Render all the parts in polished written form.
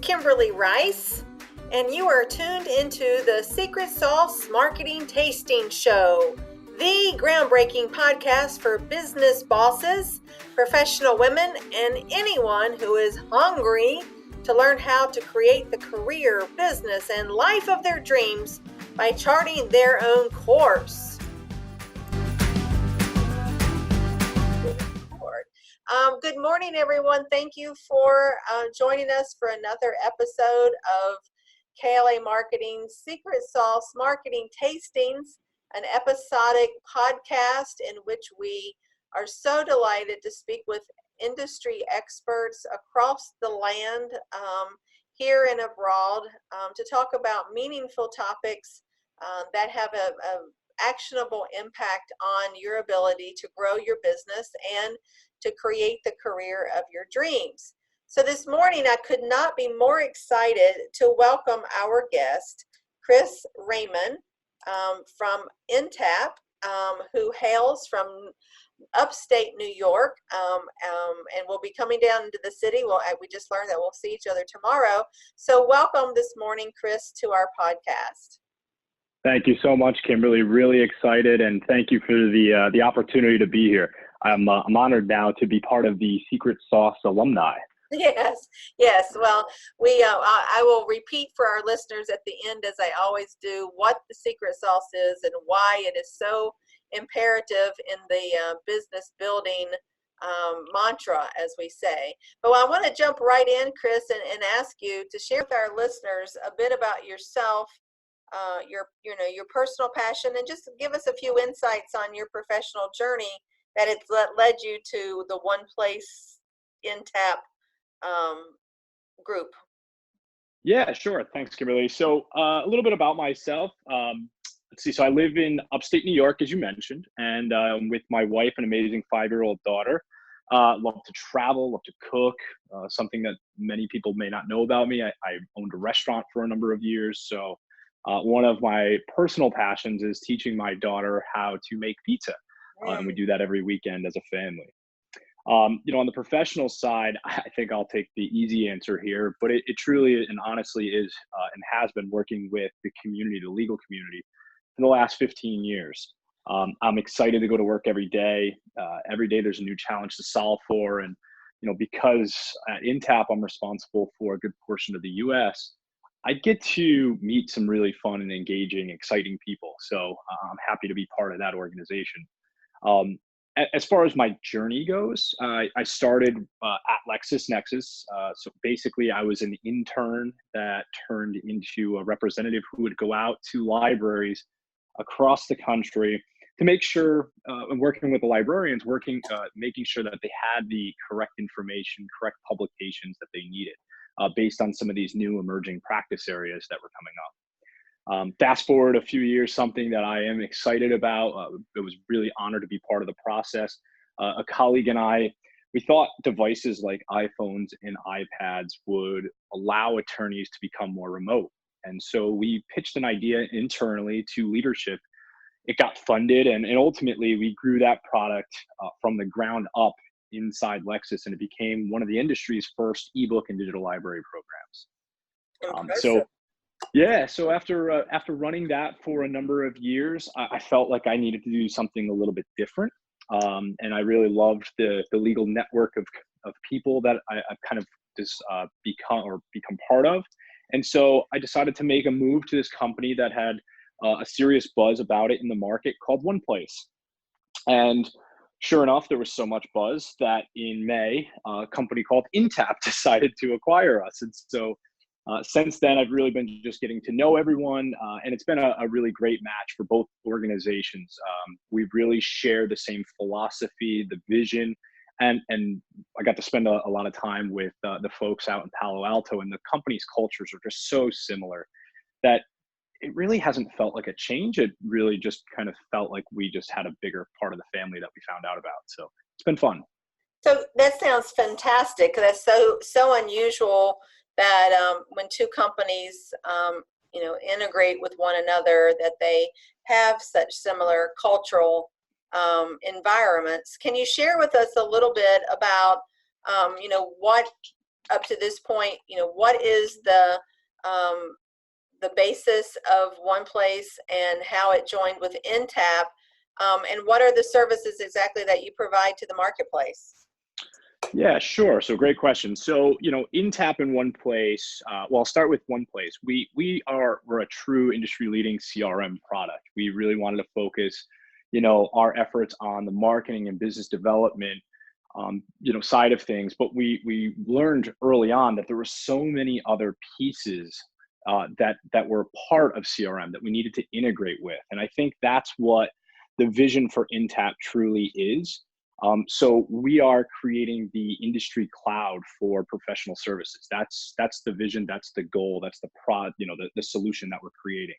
Kimberly Rice, and you are tuned into the Secret Sauce Marketing Tasting Show, the groundbreaking podcast for business bosses, professional women, and anyone who is hungry to learn how to create the career, business, and life of their dreams by charting their own course. Good morning, everyone. Thank you for joining us for another episode of KLA Marketing's Secret Sauce Marketing Tastings, an episodic podcast in which we are so delighted to speak with industry experts across the land, here and abroad, to talk about meaningful topics that have a actionable impact on your ability to grow your business and to create the career of your dreams. So this morning, I could not be more excited to welcome our guest, Chris Raymond, from Intapp, who hails from upstate New York, and will be coming down into the city. We just learned that we'll see each other tomorrow. So welcome this morning, Chris, to our podcast. Thank you so much, Kimberly. Really excited, and thank you for the opportunity to be here. I'm honored now to be part of the Secret Sauce alumni. Yes. Well, I will repeat for our listeners at the end, as I always do, what the secret sauce is and why it is so imperative in the business building mantra, as we say. But I want to jump right in, Chris, and ask you to share with our listeners a bit about yourself, your personal passion, and just give us a few insights on your professional journey that it's led you to the One Place Intapp group. Yeah, sure. Thanks, Kimberly. So a little bit about myself. Let's see. So I live in upstate New York, as you mentioned, and with my wife, an amazing 5-year-old daughter. Love to travel, love to cook, something that many people may not know about me. I owned a restaurant for a number of years. So one of my personal passions is teaching my daughter how to make pizza. And we do that every weekend as a family. On the professional side, I think I'll take the easy answer here, but it truly and honestly is and has been working with the community, the legal community, for the last 15 years. I'm excited to go to work every day. Every day there's a new challenge to solve for. And, because at Intapp, I'm responsible for a good portion of the US, I get to meet some really fun and engaging, exciting people. So I'm happy to be part of that organization. As far as my journey goes, I started at LexisNexis. So basically, I was an intern that turned into a representative who would go out to libraries across the country to make sure, and working with the librarians, making sure that they had the correct information, correct publications that they needed, based on some of these new emerging practice areas that were coming up. Fast forward a few years, something that I am excited about. It was really honored to be part of the process. A colleague and I, we thought devices like iPhones and iPads would allow attorneys to become more remote. And so we pitched an idea internally to leadership. It got funded, and ultimately we grew that product from the ground up inside Lexis, and it became one of the industry's first ebook and digital library programs. So after running that for a number of years, I felt like I needed to do something a little bit different. And I really loved the legal network of people that I've kind of just become part of. And so I decided to make a move to this company that had a serious buzz about it in the market called One Place. And sure enough, there was so much buzz that in May, a company called Intapp decided to acquire us. And so since then, I've really been just getting to know everyone, and it's been a really great match for both organizations. We really share the same philosophy, the vision, and I got to spend a lot of time with the folks out in Palo Alto, and the company's cultures are just so similar that it really hasn't felt like a change. It really just kind of felt like we just had a bigger part of the family that we found out about. So it's been fun. So that sounds fantastic. That's so unusual that when two companies, integrate with one another, that they have such similar cultural environments. Can you share with us a little bit about, what up to this point, what is the basis of One Place and how it joined with Intapp, and what are the services exactly that you provide to the marketplace? Yeah, sure. So great question. So, Intapp in One Place, well, I'll start with One Place. We're a true industry leading CRM product. We really wanted to focus, our efforts on the marketing and business development, side of things. But we learned early on that there were so many other pieces that were part of CRM that we needed to integrate with. And I think that's what the vision for Intapp truly is. So we are creating the industry cloud for professional services. That's the vision. That's the goal. That's the solution that we're creating.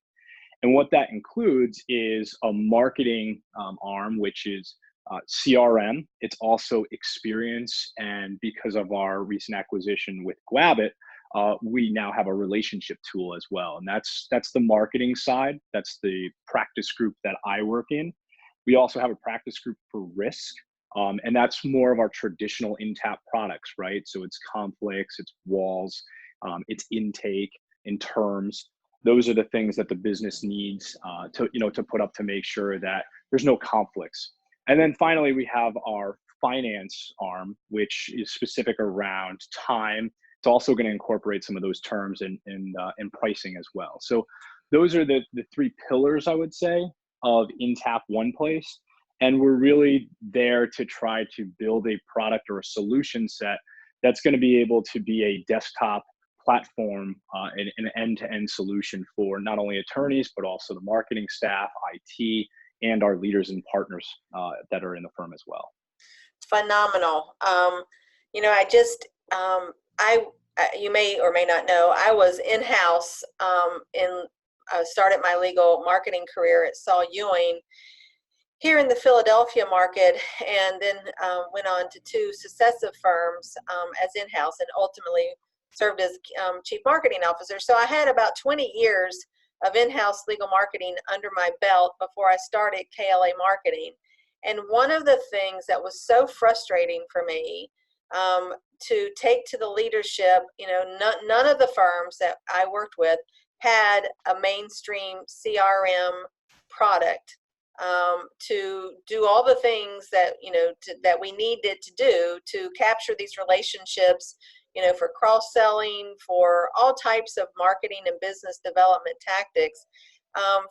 And what that includes is a marketing arm, which is CRM. It's also experience. And because of our recent acquisition with Glabbit, we now have a relationship tool as well. And that's the marketing side. That's the practice group that I work in. We also have a practice group for risk. And that's more of our traditional Intapp products, right? So it's conflicts, it's walls, it's intake and terms. Those are the things that the business needs to put up to make sure that there's no conflicts. And then finally, we have our finance arm, which is specific around time. It's also going to incorporate some of those terms in pricing as well. So those are the three pillars, I would say, of Intapp One Place. And we're really there to try to build a product or a solution set that's going to be able to be a desktop platform, an end-to-end solution for not only attorneys, but also the marketing staff, IT, and our leaders and partners that are in the firm as well. Phenomenal. You may or may not know, I was in-house started my legal marketing career at Saul Ewing here in the Philadelphia market, and then went on to two successive firms as in-house, and ultimately served as chief marketing officer. So I had about 20 years of in-house legal marketing under my belt before I started KLA Marketing. And one of the things that was so frustrating for me to take to the leadership, none of the firms that I worked with had a mainstream CRM product to do all the things that that we needed to do to capture these relationships, for cross-selling, for all types of marketing and business development tactics.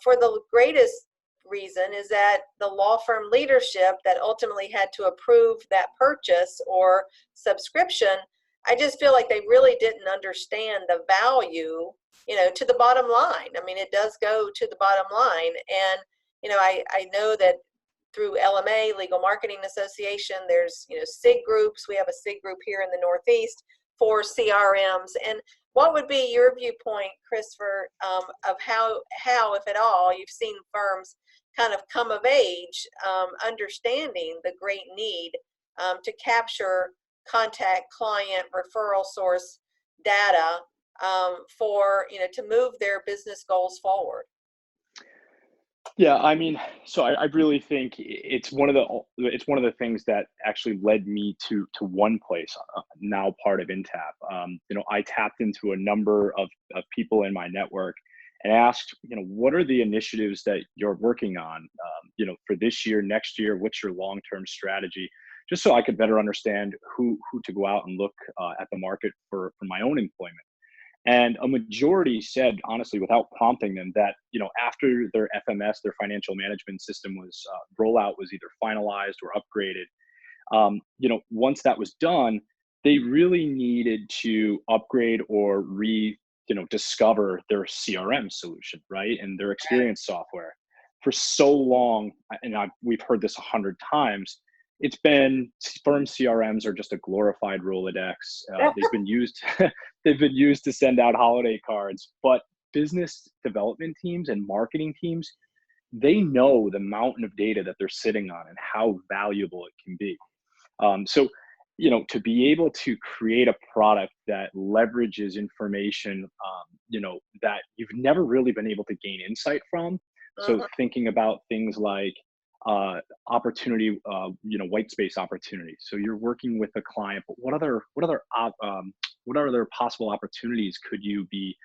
For the greatest reason is that the law firm leadership that ultimately had to approve that purchase or subscription, I just feel like they really didn't understand the value, to the bottom line. I mean, it does go to the bottom line. And I know that through LMA, Legal Marketing Association, there's, SIG groups. We have a SIG group here in the Northeast for CRMs. And what would be your viewpoint, Christopher, of how, if at all, you've seen firms kind of come of age, understanding the great need to capture contact, client, referral source data for, to move their business goals forward? Yeah, I mean, so I really think it's one of the things that actually led me to One Place, now part of Intapp. I tapped into a number of people in my network and asked, what are the initiatives that you're working on, for this year, next year? What's your long-term strategy? Just so I could better understand who to go out and look at the market for my own employment. And a majority said, honestly, without prompting them, that after their FMS, their financial management system rollout was either finalized or upgraded, once that was done, they really needed to upgrade or discover their CRM solution, right, and their experience software. For so long, and we've heard this 100 times, it's been firm CRMs are just a glorified Rolodex. They've been used. They've been used to send out holiday cards. But business development teams and marketing teams, they know the mountain of data that they're sitting on and how valuable it can be. So, to be able to create a product that leverages information, that you've never really been able to gain insight from. So thinking about things like opportunity, white space opportunity. So you're working with a client, but what other possible opportunities could you be,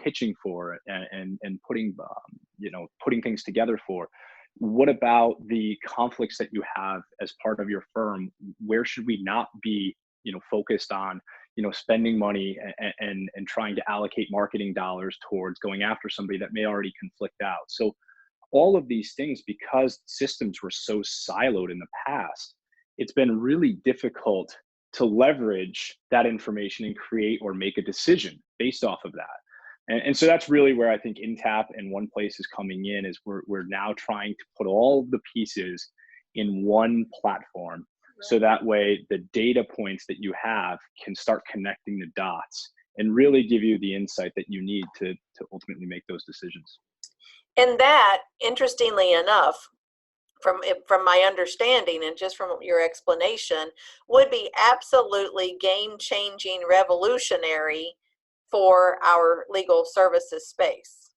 pitching for and putting, putting things together for? What about the conflicts that you have as part of your firm? Where should we not be, focused on, spending money and trying to allocate marketing dollars towards going after somebody that may already conflict out? So all of these things, because systems were so siloed in the past, it's been really difficult to leverage that information and create or make a decision based off of that. And so that's really where I think Intapp and One Place is coming in, is we're now trying to put all of the pieces in one platform. So that way the data points that you have can start connecting the dots and really give you the insight that you need to ultimately make those decisions. And that, interestingly enough, from my understanding and just from your explanation, would be absolutely game-changing, revolutionary for our legal services space.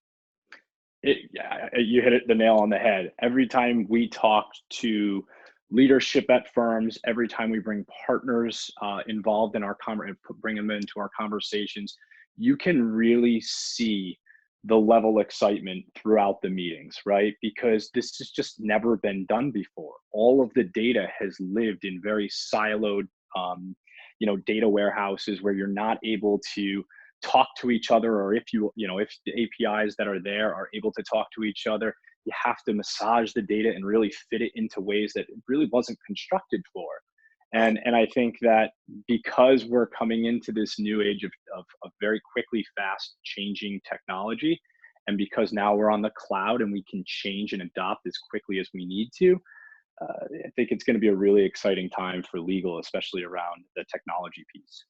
You hit the nail on the head. Every time we talk to leadership at firms, every time we bring partners involved in our bring them into our conversations, you can really see the level of excitement throughout the meetings, right? Because this has just never been done before. All of the data has lived in very siloed, data warehouses where you're not able to talk to each other, or if if the APIs that are there are able to talk to each other, you have to massage the data and really fit it into ways that it really wasn't constructed for. And I think that because we're coming into this new age of very quickly fast changing technology, and because now we're on the cloud and we can change and adopt as quickly as we need to, I think it's going to be a really exciting time for legal, especially around the technology piece.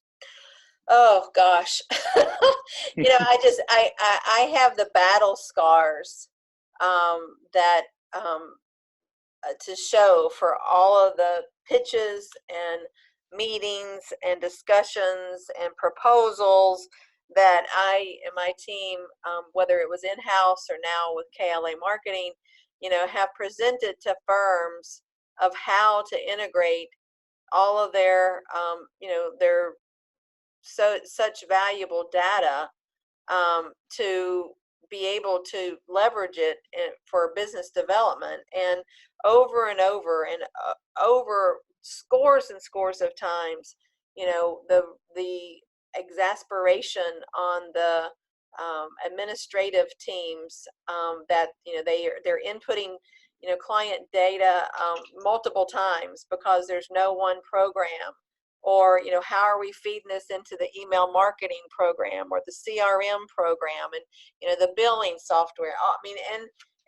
Oh gosh. I have the battle scars that to show for all of the pitches and meetings and discussions and proposals that I and my team, whether it was in-house or now with KLA Marketing, have presented to firms of how to integrate all of their, their such valuable data to be able to leverage it for business development. And over and over and over scores and scores of times, the exasperation on the administrative teams that they're inputting client data multiple times because there's no one program, or how are we feeding this into the email marketing program or the CRM program and the billing software. I mean,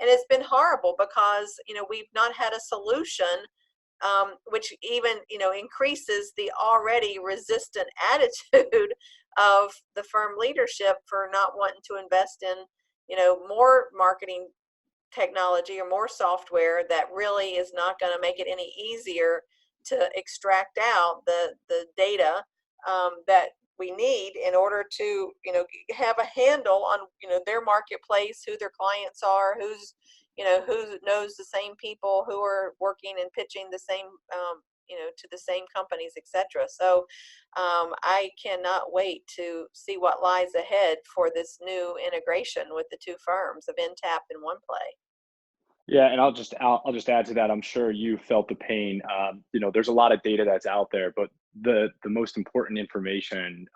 and it's been horrible because we've not had a solution, which even increases the already resistant attitude of the firm leadership for not wanting to invest in more marketing technology or more software that really is not going to make it any easier to extract out the data that we need in order to have a handle on their marketplace, who their clients are, who knows the same people who are working and pitching the same to the same companies, etc. So I cannot wait to see what lies ahead for this new integration with the two firms of Intapp and One Play. Yeah, and I'll just add to that. I'm sure you felt the pain. There's a lot of data that's out there, but the most important information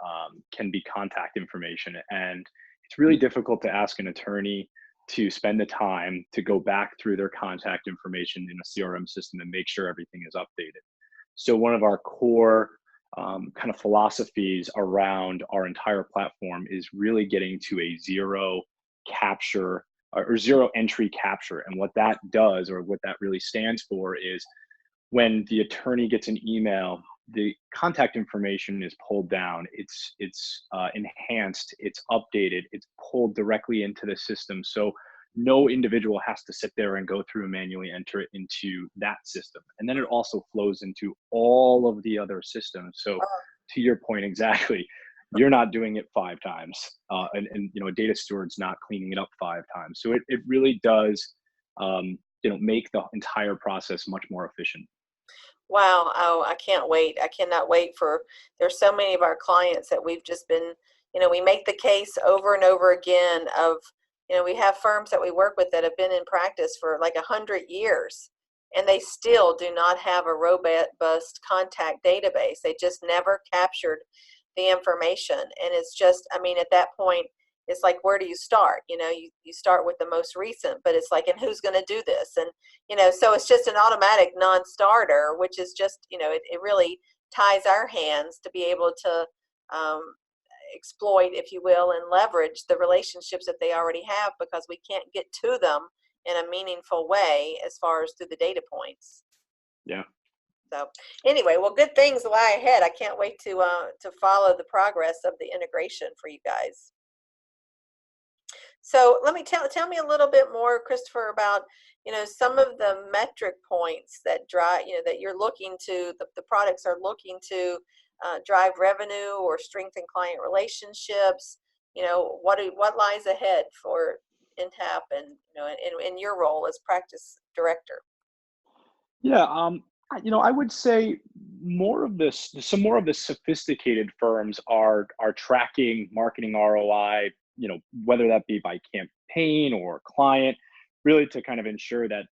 can be contact information, and it's really difficult to ask an attorney to spend the time to go back through their contact information in a CRM system and make sure everything is updated. So one of our core kind of philosophies around our entire platform is really getting to a zero capture or zero entry capture. And what that does, or what that really stands for, is when the attorney gets an email, the contact information is pulled down, it's enhanced, it's updated, it's pulled directly into the system. So no individual has to sit there and go through and manually enter it into that system. And then it also flows into all of the other systems. So to your point, exactly, you're not doing it 5 times, and a data steward's not cleaning it up 5 times. So it really does make the entire process much more efficient. Wow. Oh, I can't wait. I cannot wait for, there's so many of our clients that we've just been, we make the case over and over again of, we have firms that we work with that have been in practice for like 100 years, and they still do not have a robust contact database. They just never captured the information. And it's just, at that point, it's like, where do you start? You start with the most recent, but it's like, and who's going to do this? And, so it's just an automatic non-starter, which is just, it really ties our hands to be able to exploit, if you will, and leverage the relationships that they already have, because we can't get to them in a meaningful way as far as through the data points. Yeah. So anyway, well, good things lie ahead. I can't wait to follow the progress of the integration for you guys. So let me tell me a little bit more, Christopher, about some of the metric points that drive, that you're looking to, the products are looking to drive revenue or strengthen client relationships. What lies ahead for Intapp and in your role as practice director? Yeah, I would say some more of the sophisticated firms are tracking marketing ROI, whether that be by campaign or client, really to kind of ensure that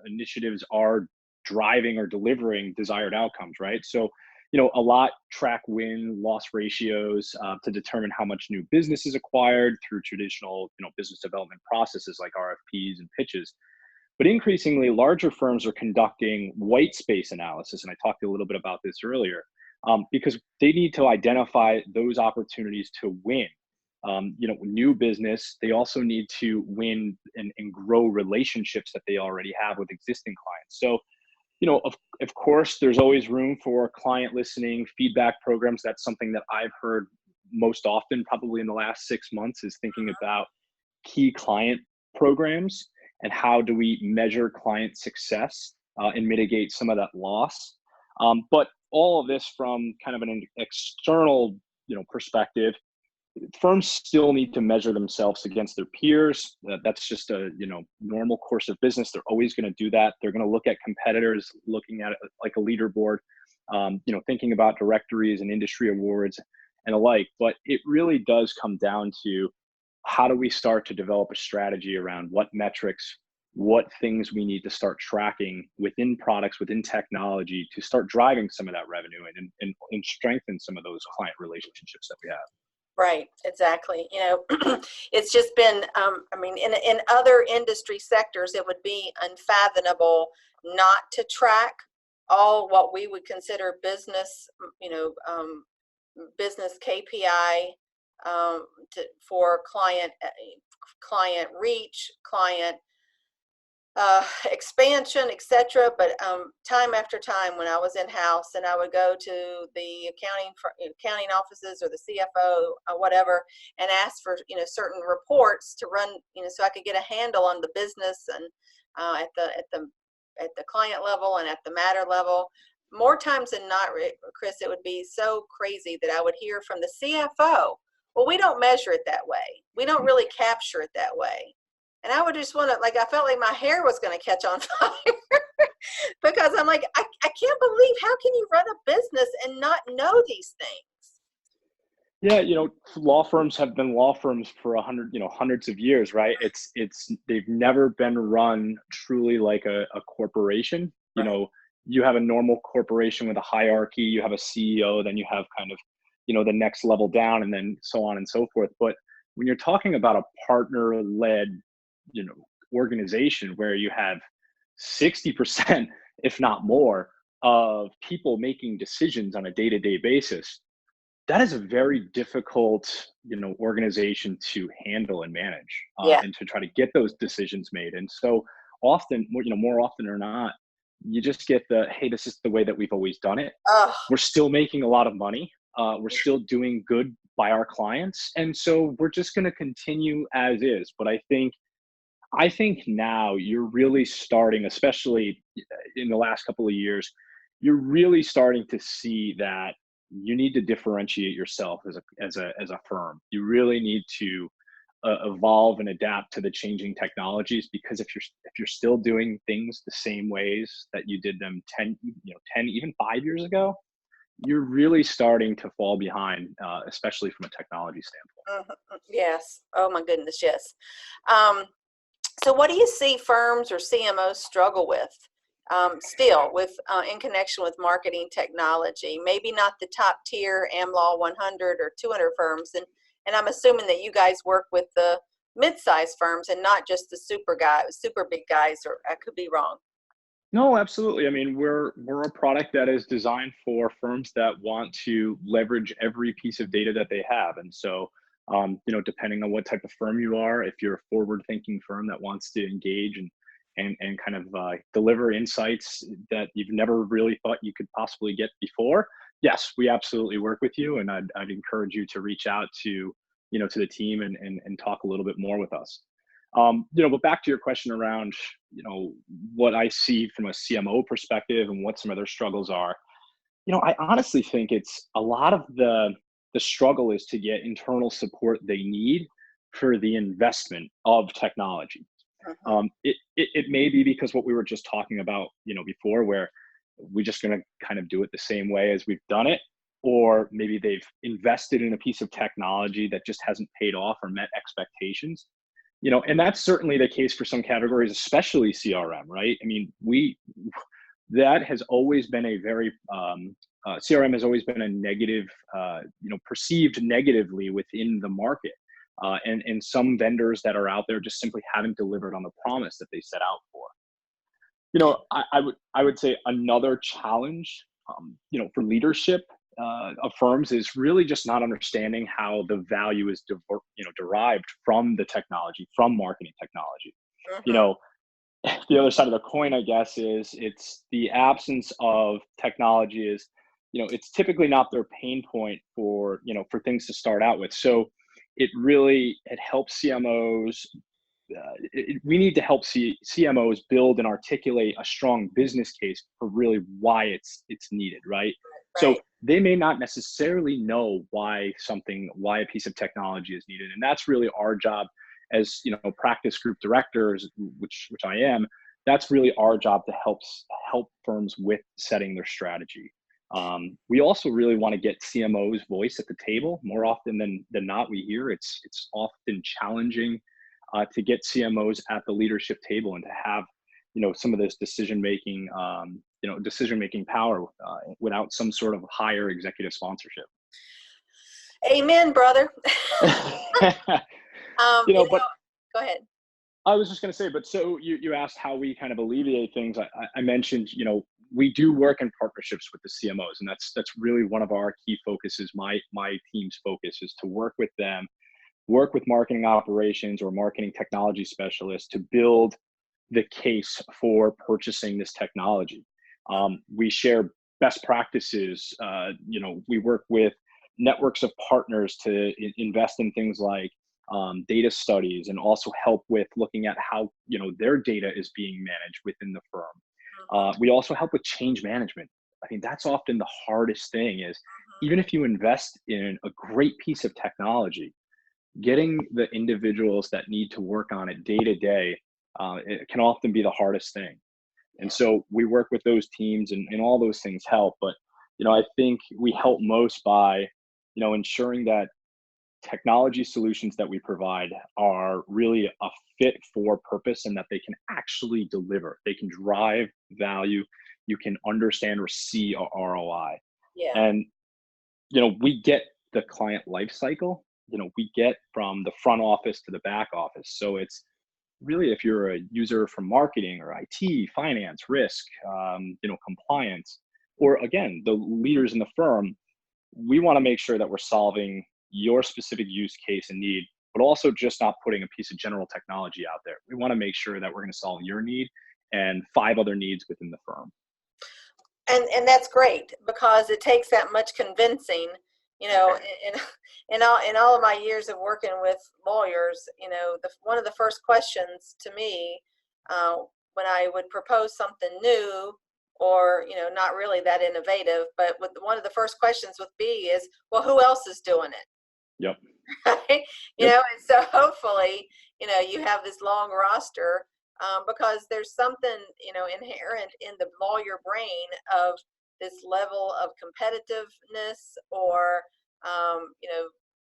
initiatives are driving or delivering desired outcomes, right? So, a lot track win-loss ratios to determine how much new business is acquired through traditional, business development processes like RFPs and pitches. But increasingly, larger firms are conducting white space analysis, and I talked a little bit about this earlier, because they need to identify those opportunities to win. New business. They also need to win and grow relationships that they already have with existing clients. So, of course, there's always room for client listening, feedback programs. That's something that I've heard most often, probably in the last 6 months, is thinking about key client programs and how do we measure client success and mitigate some of that loss. But all of this from kind of an external, perspective. Firms still need to measure themselves against their peers. That's just a normal course of business. They're always going to do that. They're going to look at competitors, looking at it like a leaderboard, thinking about directories and industry awards and alike. But it really does come down to, how do we start to develop a strategy around what metrics, what things we need to start tracking within products, within technology, to start driving some of that revenue and strengthen some of those client relationships that we have. Right, exactly. It's just been, in other industry sectors, it would be unfathomable not to track all what we would consider business, business KPI for client reach, client expansion, etc. But time after time, when I was in house and I would go to the accounting offices or the CFO or whatever, and ask for certain reports to run, so I could get a handle on the business and at the client level and at the matter level. More times than not, Chris, it would be so crazy that I would hear from the CFO, well, we don't measure it that way. We don't really capture it that way. And I would just want to, I felt like my hair was going to catch on fire because I'm like, I can't believe, how can you run a business and not know these things? Yeah, law firms have been law firms for hundreds of years, right? They've never been run truly like a corporation. Right. You have a normal corporation with a hierarchy, you have a CEO, then you have kind of, the next level down, and then so on and so forth. But when you're talking about a partner-led, organization where you have 60%, if not more, of people making decisions on a day-to-day basis, that is a very difficult, organization to handle and manage, Yeah. and to try to get those decisions made. And so often, more often or not, you just get hey, this is the way that we've always done it. Oh, We're still making a lot of money. We're still doing good by our clients. And so we're just going to continue as is. But I think now you're really starting, especially in the last couple of years, you're really starting to see that you need to differentiate yourself as a firm. You really need to evolve and adapt to the changing technologies, because if you're still doing things the same ways that you did them 10 even 5 years ago, you're really starting to fall behind, especially from a technology standpoint. Yes. Oh my goodness. Yes. So what do you see firms or CMOs struggle with still with in connection with marketing technology? Maybe not the top tier AmLaw 100 or 200 firms. And I'm assuming that you guys work with the mid-sized firms and not just the super big guys, or I could be wrong. No, absolutely. I mean, we're a product that is designed for firms that want to leverage every piece of data that they have. And so, depending on what type of firm you are, if you're a forward-thinking firm that wants to engage and kind of deliver insights that you've never really thought you could possibly get before, yes, we absolutely work with you. And I'd encourage you to reach out to the team and talk a little bit more with us. But back to your question around, what I see from a CMO perspective and what some other struggles are, I honestly think it's a lot of the struggle is to get internal support they need for the investment of technology. It may be because what we were just talking about, before, where we're just going to kind of do it the same way as we've done it, or maybe they've invested in a piece of technology that just hasn't paid off or met expectations. And that's certainly the case for some categories, especially CRM, right? I mean, that has always been a very, CRM has always been a negative, perceived negatively within the market. And some vendors that are out there just simply haven't delivered on the promise that they set out for. I would say another challenge, for leadership of firms is really just not understanding how the value is derived from the technology, from marketing technology. The other side of the coin, I guess, is it's the absence of technology is, it's typically not their pain point for things to start out with. So it helps CMOs. We need to help CMOs build and articulate a strong business case for really why it's needed, right? So they may not necessarily know why a piece of technology is needed, and that's really our job as practice group directors, which I am. That's really our job to help firms with setting their strategy. We also really want to get CMO's voice at the table. More often than not, we hear it's often challenging to get CMOs at the leadership table and to have some of this decision making power without some sort of higher executive sponsorship. Amen, brother. But go ahead. I was just going to say, but so you asked how we kind of alleviate things. I mentioned, we do work in partnerships with the CMOs, and that's really one of our key focuses. My team's focus is to work with them, work with marketing operations or marketing technology specialists to build the case for purchasing this technology. We share best practices. We work with networks of partners to invest in things like data studies, and also help with looking at how their data is being managed within the firm. We also help with change management. I think that's often the hardest thing is, even if you invest in a great piece of technology, getting the individuals that need to work on it day to day, it can often be the hardest thing. And so we work with those teams, and all those things help. But I think we help most by ensuring that technology solutions that we provide are really a fit for purpose, and that they can actually deliver. They can drive value. You can understand or see a ROI. Yeah. And we get the client life cycle. We get from the front office to the back office. So it's really, if you're a user from marketing or IT, finance, risk, compliance, or again, the leaders in the firm, we want to make sure that we're solving your specific use case and need, but also just not putting a piece of general technology out there. We want to make sure that we're going to solve your need and 5 other needs within the firm. And that's great, because it takes that much convincing, in all of my years of working with lawyers, one of the first questions to me when I would propose something new, or not really that innovative, but one of the first questions would be is, well, who else is doing it? Yep. right? Yep. And so hopefully, you have this long roster, because there's something, inherent in the lawyer brain of this level of competitiveness, or,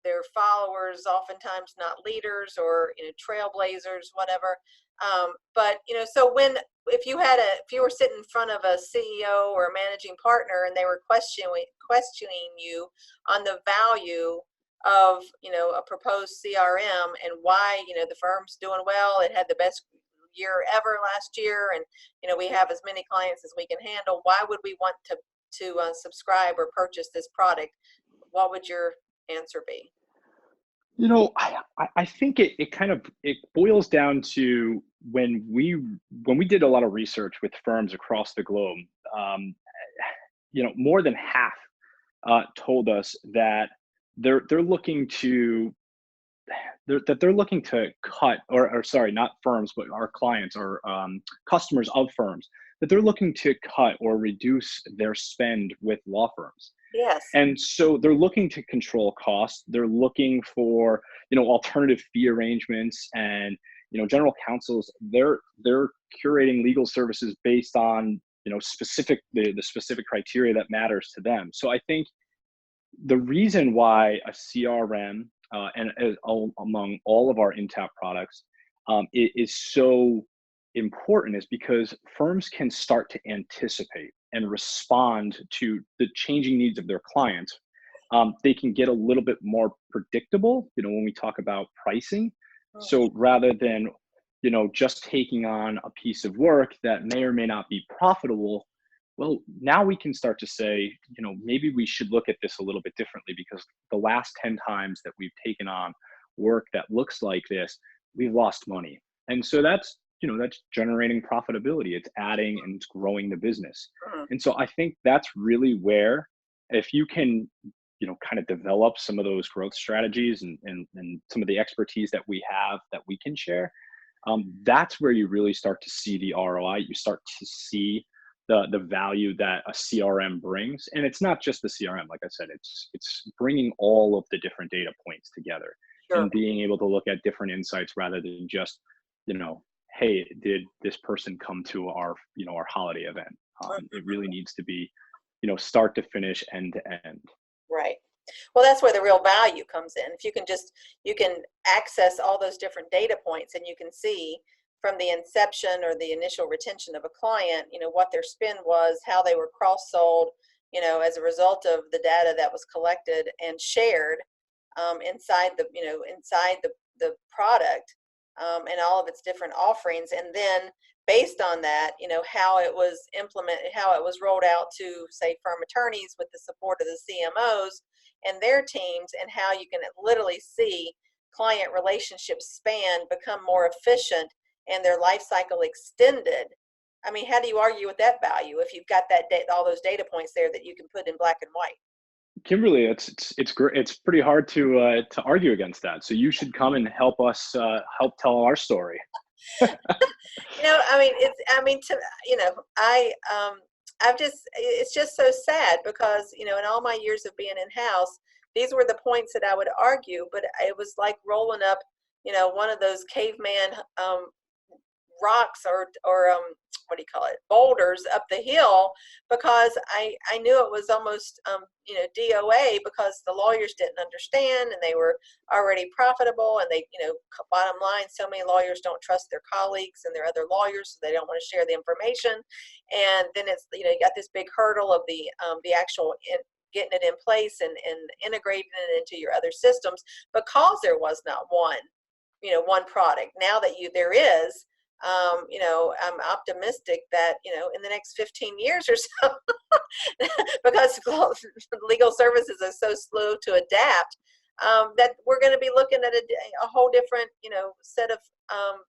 their followers, oftentimes not leaders, or, trailblazers, whatever. But, so if you were sitting in front of a CEO or a managing partner, and they were questioning you on the value of, a proposed CRM, and why, the firm's doing well, it had the best year ever last year, and, we have as many clients as we can handle, why would we want to subscribe or purchase this product? What would your answer be? I think it kind of it boils down to when we did a lot of research with firms across the globe. Um, More than half told us that they're looking to they're looking to cut, or sorry, not firms, but our clients, or customers of firms, that they're looking to cut or reduce their spend with law firms. Yes. And so they're looking to control costs. They're looking for, alternative fee arrangements, and, general counsels, they're curating legal services based on, the specific criteria that matters to them. So I think the reason why a CRM, and among all of our Intapp products, is so important, is because firms can start to anticipate and respond to the changing needs of their clients. They can get a little bit more predictable, when we talk about pricing. So rather than, just taking on a piece of work that may or may not be profitable, well, now we can start to say, maybe we should look at this a little bit differently, because the last 10 times that we've taken on work that looks like this, we've lost money. And so that's generating profitability. It's adding and it's growing the business. And so I think that's really where, if you can, kind of develop some of those growth strategies, and some of the expertise that we have that we can share, that's where you really start to see the ROI. You start to see the value that a CRM brings. And it's not just the CRM. Like I said, it's bringing all of the different data points together, Sure. and being able to look at different insights, rather than just, hey, did this person come to our holiday event? It really needs to be, start to finish, end to end. Right. Well, that's where the real value comes in. If you can access all those different data points, and you can see from the inception or the initial retention of a client, what their spend was, how they were cross-sold, as a result of the data that was collected and shared, inside the product, and all of its different offerings. And then based on that, how it was implemented, how it was rolled out to, say, firm attorneys with the support of the CMOs and their teams, and how you can literally see client relationships span, become more efficient, and their life cycle extended. I mean, how do you argue with that value if you've got all those data points there that you can put in black and white? Kimberly, it's great. It's pretty hard to argue against that. So you should come and help us, help tell our story. I mean, it's just so sad, because, in all my years of being in house, these were the points that I would argue, but it was like rolling up, one of those caveman, rocks, or what do you call it, boulders up the hill, because I knew it was almost, DOA, because the lawyers didn't understand, and they were already profitable, and they, bottom line, so many lawyers don't trust their colleagues and their other lawyers, so they don't want to share the information. And then it's, you got this big hurdle of the actual getting it in place, and integrating it into your other systems, because there was not one product. Now that there is, I'm optimistic that, in the next 15 years or so, because legal services are so slow to adapt, that we're going to be looking at a whole different, set of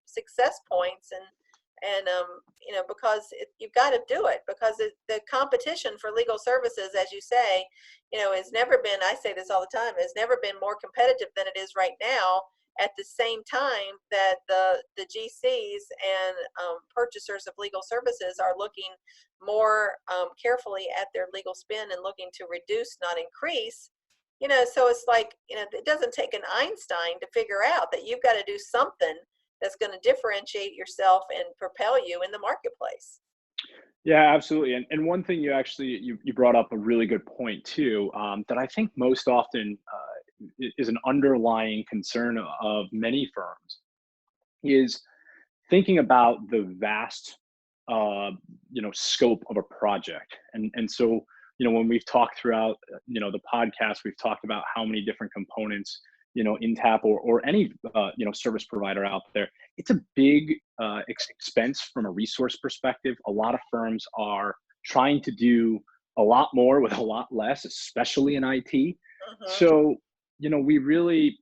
success points. And because you've got to do it, because the competition for legal services, as you say, has never been, I say this all the time, has never been more competitive than it is right now, at the same time that the GCs and purchasers of legal services are looking more carefully at their legal spend, and looking to reduce, not increase, So it's like, it doesn't take an Einstein to figure out that you've got to do something that's going to differentiate yourself and propel you in the marketplace. Yeah, absolutely. And one thing you brought up a really good point too, that I think most often is an underlying concern of many firms is thinking about the vast scope of a project. And so when we've talked throughout the podcast, we've talked about how many different components Intapp or any service provider out there. It's a big expense from a resource perspective. A lot of firms are trying to do a lot more with a lot less, especially in IT. So we really,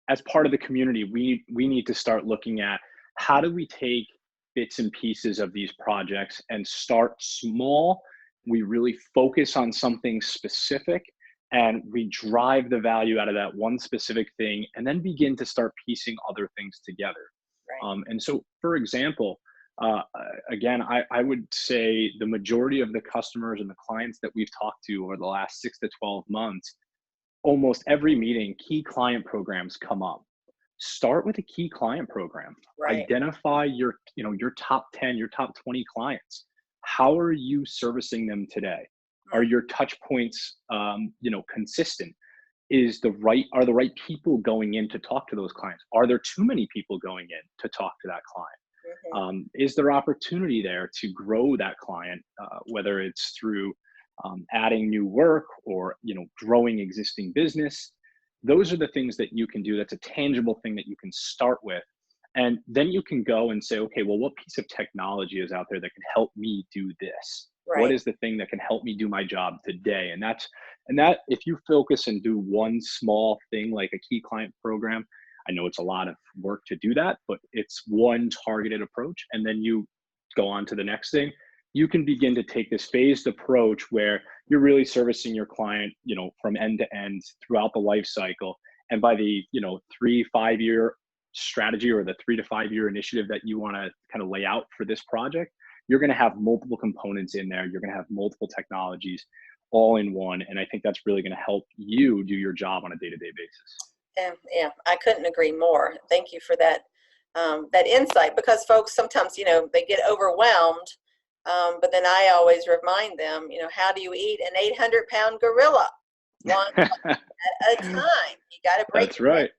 as part of the community, we need to start looking at how do we take bits and pieces of these projects and start small. We really focus on something specific and we drive the value out of that one specific thing and then begin to start piecing other things together. Right. And so, for example, again, I would say the majority of the customers and the clients that we've talked to over the last 6 to 12 months, almost every meeting, key client programs come up. Start with a key client program. Right. Identify your top 10, your top 20 clients. How are you servicing them today? Are your touch points consistent? Are the right people going in to talk to those clients? Are there too many people going in to talk to that client? Is there opportunity there to grow that client, whether it's through adding new work or growing existing business? Those are the things that you can do. That's a tangible thing that you can start with. And then you can go and say, okay, well, what piece of technology is out there that can help me do this? Right. What is the thing that can help me do my job today? And that if you focus and do one small thing like a key client program, I know it's a lot of work to do that, but it's one targeted approach. And then you go on to the next thing. You can begin to take this phased approach where you're really servicing your client, from end to end throughout the life cycle. And by the, 3-5 year strategy or the 3 to 5 year initiative that you want to kind of lay out for this project, you're going to have multiple components in there. You're going to have multiple technologies all in one. And I think that's really going to help you do your job on a day-to-day basis. Yeah, I couldn't agree more. Thank you for that insight, because folks sometimes, they get overwhelmed. But then I always remind them, how do you eat an 800-pound gorilla? One at a time. You got to break. That's right.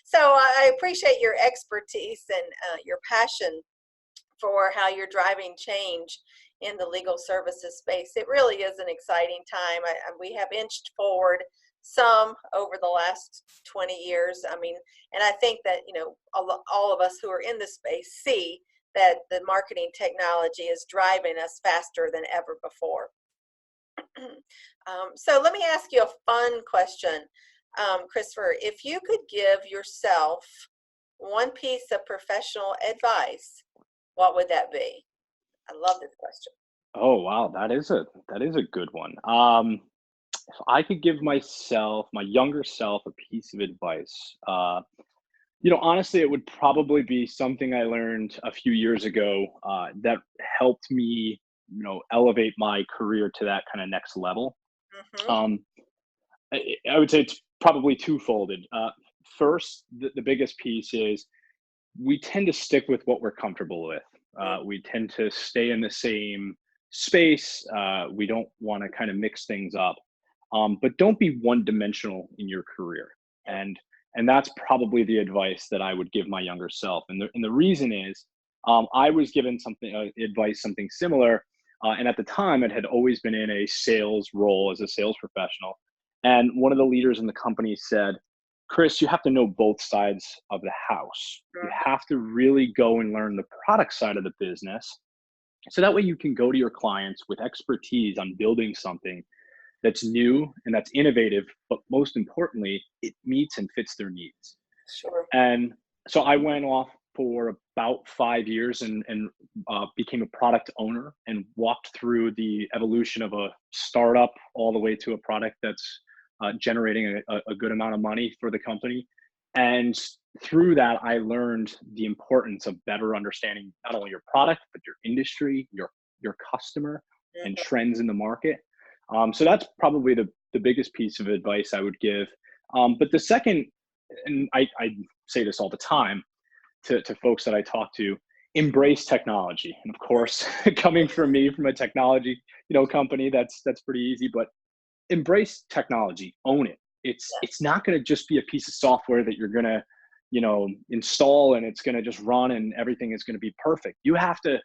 So I appreciate your expertise and your passion for how you're driving change in the legal services space. It really is an exciting time. We have inched forward some over the last 20 years. And I think that, all of us who are in this space see that the marketing technology is driving us faster than ever before. So let me ask you a fun question, Christopher. If you could give yourself one piece of professional advice, what would that be? I love this question. Oh, wow. That is a good one. If I could give my younger self, a piece of advice, honestly, it would probably be something I learned a few years ago that helped me, elevate my career to that kind of next level. I would say it's probably twofolded. First, the biggest piece is we tend to stick with what we're comfortable with. We tend to stay in the same space. We don't want to kind of mix things up. But don't be one-dimensional in your career. And that's probably the advice that I would give my younger self. And the reason is, I was given something similar. And at the time, it had always been in a sales role as a sales professional. And one of the leaders in the company said, Chris, you have to know both sides of the house. You have to really go and learn the product side of the business. So that way you can go to your clients with expertise on building something that's new and that's innovative, but most importantly, it meets and fits their needs. Sure. And so I went off for about 5 years and became a product owner and walked through the evolution of a startup all the way to a product that's generating a good amount of money for the company. And through that, I learned the importance of better understanding not only your product, but your industry, your customer, and trends in the market. So that's probably the the biggest piece of advice I would give. But the second, and I say this all the time to folks that I talk to, embrace technology. And of course, coming from me, from a technology, company, that's pretty easy, but embrace technology, own it. It's not going to just be a piece of software that you're going to, install and it's going to just run and everything is going to be perfect. You have to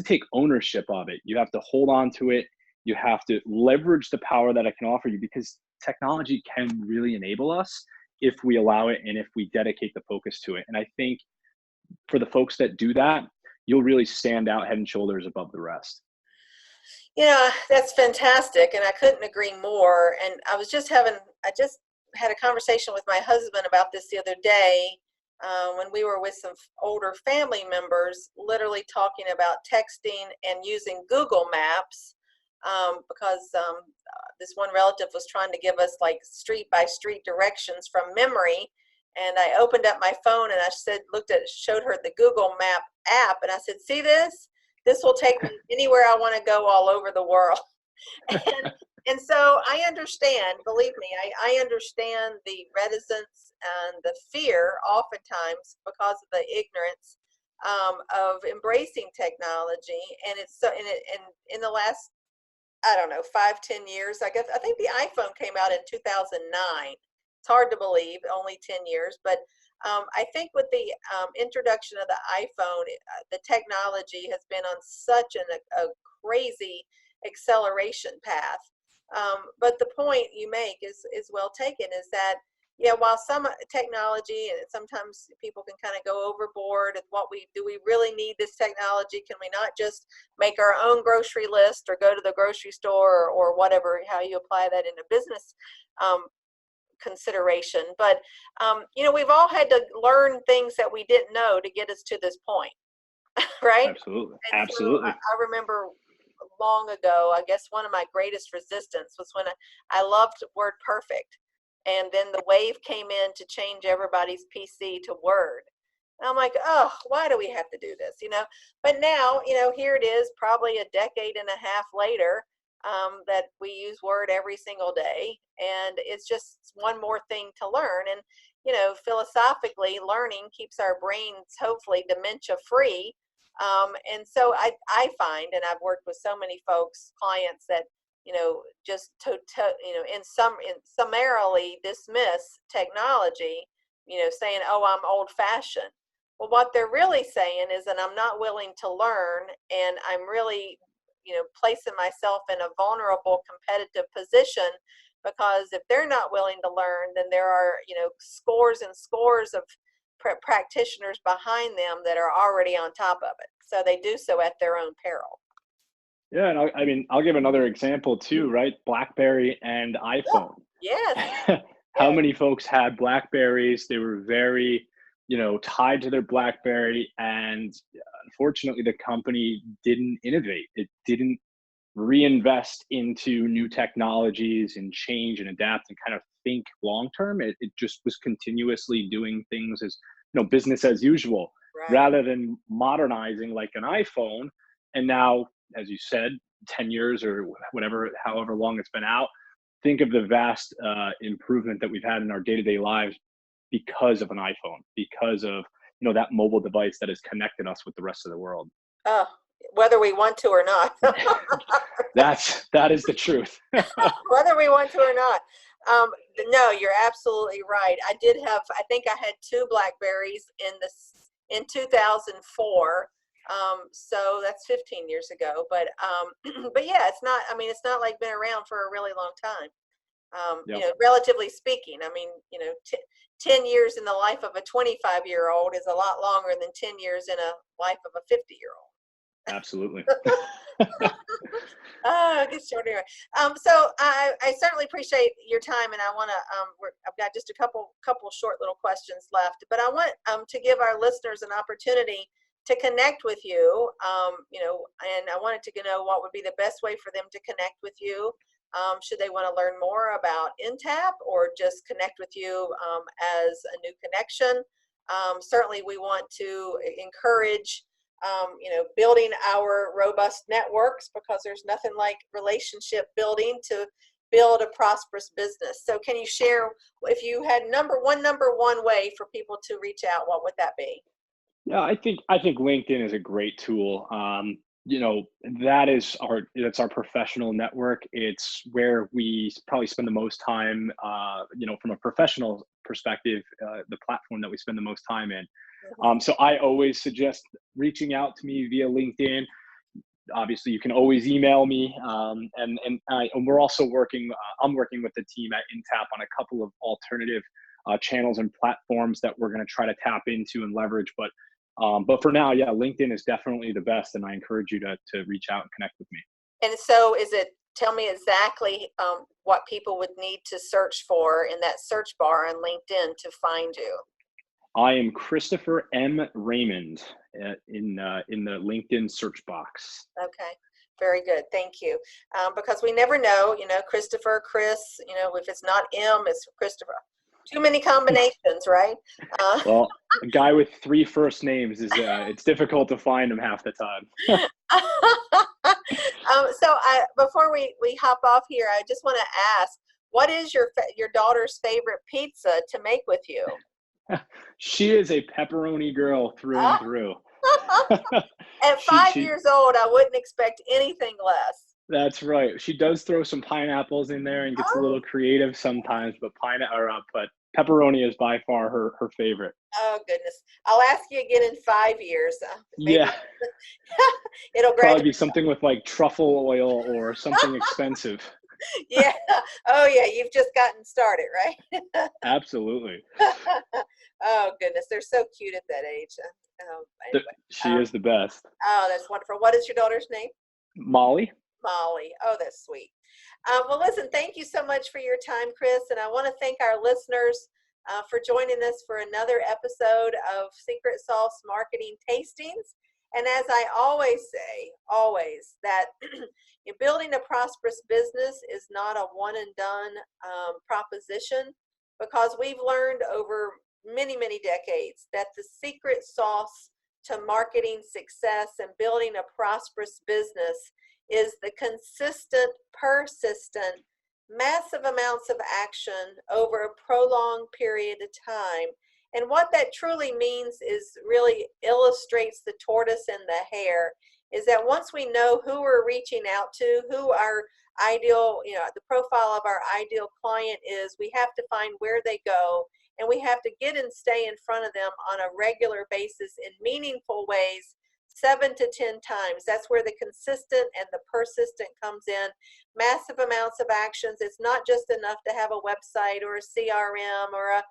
take ownership of it. You have to hold on to it. You have to leverage the power that it can offer you, because technology can really enable us if we allow it and if we dedicate the focus to it. And I think for the folks that do that, you'll really stand out head and shoulders above the rest. Yeah, that's fantastic, and I couldn't agree more. And I just had a conversation with my husband about this the other day, when we were with some older family members, literally talking about texting and using Google Maps, because this one relative was trying to give us like street by street directions from memory. And I opened up my phone and I showed her the Google Map app, and I said, "See this? This will take me anywhere I want to go all over the world." And so I understand, believe me, I understand the reticence and the fear oftentimes because of the ignorance, of embracing technology. And it's so, and in the last, I don't know, 5-10 years, I think the iPhone came out in 2009. It's hard to believe, only 10 years, but I think with the introduction of the iPhone, the technology has been on such a crazy acceleration path. But the point you make is well taken, is that, yeah, while some technology, and sometimes people can kind of go overboard, do we really need this technology? Can we not just make our own grocery list or go to the grocery store, or whatever, how you apply that in a business consideration? But we've all had to learn things that we didn't know to get us to this point. Right? Absolutely. And Absolutely. so I remember long ago, I guess one of my greatest resistance was when I loved WordPerfect, and then the wave came in to change everybody's PC to Word. And I'm like, oh, why do we have to do this? But now, here it is, probably a decade and a half later, that we use Word every single day, and it's just one more thing to learn. And philosophically, learning keeps our brains hopefully dementia free. And so I find, and I've worked with so many folks, clients, that just summarily dismiss technology, saying, "Oh, I'm old-fashioned." Well, what they're really saying is that I'm not willing to learn, and I'm really placing myself in a vulnerable competitive position, because if they're not willing to learn, then there are scores and scores of practitioners behind them that are already on top of it. So they do so at their own peril. Yeah, and I'll give another example too, right? Blackberry and iPhone. Yes. How many folks had Blackberries? They were very, tied to their Blackberry, and unfortunately, the company didn't innovate. It didn't reinvest into new technologies and change and adapt and kind of think long term. It just was continuously doing things as business as usual, Right. rather than modernizing like an iPhone. And now, as you said, 10 years or whatever, however long it's been out, think of the vast improvement that we've had in our day-to-day lives because of an iPhone, because of that mobile device that has connected us with the rest of the world. Whether we want to or not. That is the truth. Whether we want to or not. No, you're absolutely right. I think I had 2 Blackberries in 2004. So that's 15 years ago. But yeah, it's not like been around for a really long time. Yep. Relatively speaking, 10 years in the life of a 25-year-old is a lot longer than 10 years in a life of a 50-year-old. Absolutely. Good short anyway. So I certainly appreciate your time, and I want to. I've got just a couple short little questions left, but I want to give our listeners an opportunity to connect with you. And I wanted to know what would be the best way for them to connect with you. Should they want to learn more about Intapp, or just connect with you as a new connection? Certainly, we want to encourage building our robust networks, because there's nothing like relationship building to build a prosperous business. So can you share, if you had number one way for people to reach out, what would that be? Yeah, I think LinkedIn is a great tool. You know, that's our professional network. It's where we probably spend the most time. You know, from a professional perspective, the platform that we spend the most time in. So I always suggest reaching out to me via LinkedIn. Obviously, you can always email me, and we're also working. I'm working with the team at Intapp on a couple of alternative channels and platforms that we're going to try to tap into and leverage. But for now, yeah, LinkedIn is definitely the best, and I encourage you to reach out and connect with me. And so tell me exactly what people would need to search for in that search bar on LinkedIn to find you. I am Christopher M. Raymond in the LinkedIn search box. Okay, very good. Thank you. Because we never know, Christopher, Chris, if it's not M, it's Christopher. Too many combinations, right? Well, a guy with 3 first names is it's difficult to find him half the time. Before we hop off here, I just want to ask, what is your daughter's favorite pizza to make with you? She is a pepperoni girl through and through. At 5 years old, I wouldn't expect anything less. That's right. She does throw some pineapples in there and gets a little creative sometimes, but pepperoni is by far her favorite. Oh goodness! I'll ask you again in 5 years. Maybe. Yeah, it'll probably be something with like truffle oil or something expensive. Yeah. Oh yeah, you've just gotten started, right? Absolutely. Oh goodness, they're so cute at that age. Anyway, she is the best. Oh, that's wonderful. What is your daughter's name? Molly. Molly. Oh, that's sweet. Well, listen, thank you so much for your time, Chris. And I want to thank our listeners for joining us for another episode of Secret Sauce Marketing Tastings. And as I always say, that building a prosperous business is not a one and done proposition, because we've learned over many, many decades that the secret sauce to marketing success and building a prosperous business is the consistent, persistent, massive amounts of action over a prolonged period of time. And what that truly means is really illustrates the tortoise and the hare, is that once we know who we're reaching out to, who our ideal, the profile of our ideal client is, we have to find where they go, and we have to get and stay in front of them on a regular basis in meaningful ways, 7 to 10 times. That's where the consistent and the persistent comes in. Massive amounts of actions. It's not just enough to have a website or a CRM or a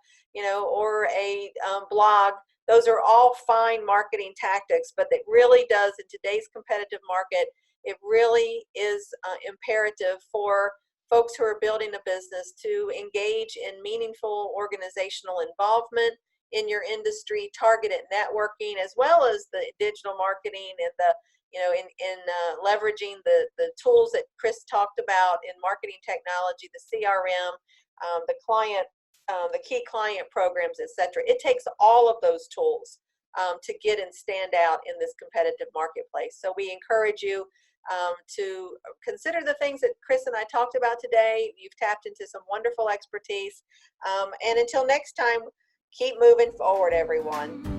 blog. Those are all fine marketing tactics, but it really does, in today's competitive market, it really is imperative for folks who are building a business to engage in meaningful organizational involvement in your industry, targeted networking, as well as the digital marketing and the in leveraging the tools that Chris talked about in marketing technology, the CRM, the key client programs, etc. It takes all of those tools to get and stand out in this competitive marketplace. So we encourage you to consider the things that Chris and I talked about today. You've tapped into some wonderful expertise. And until next time, keep moving forward, everyone.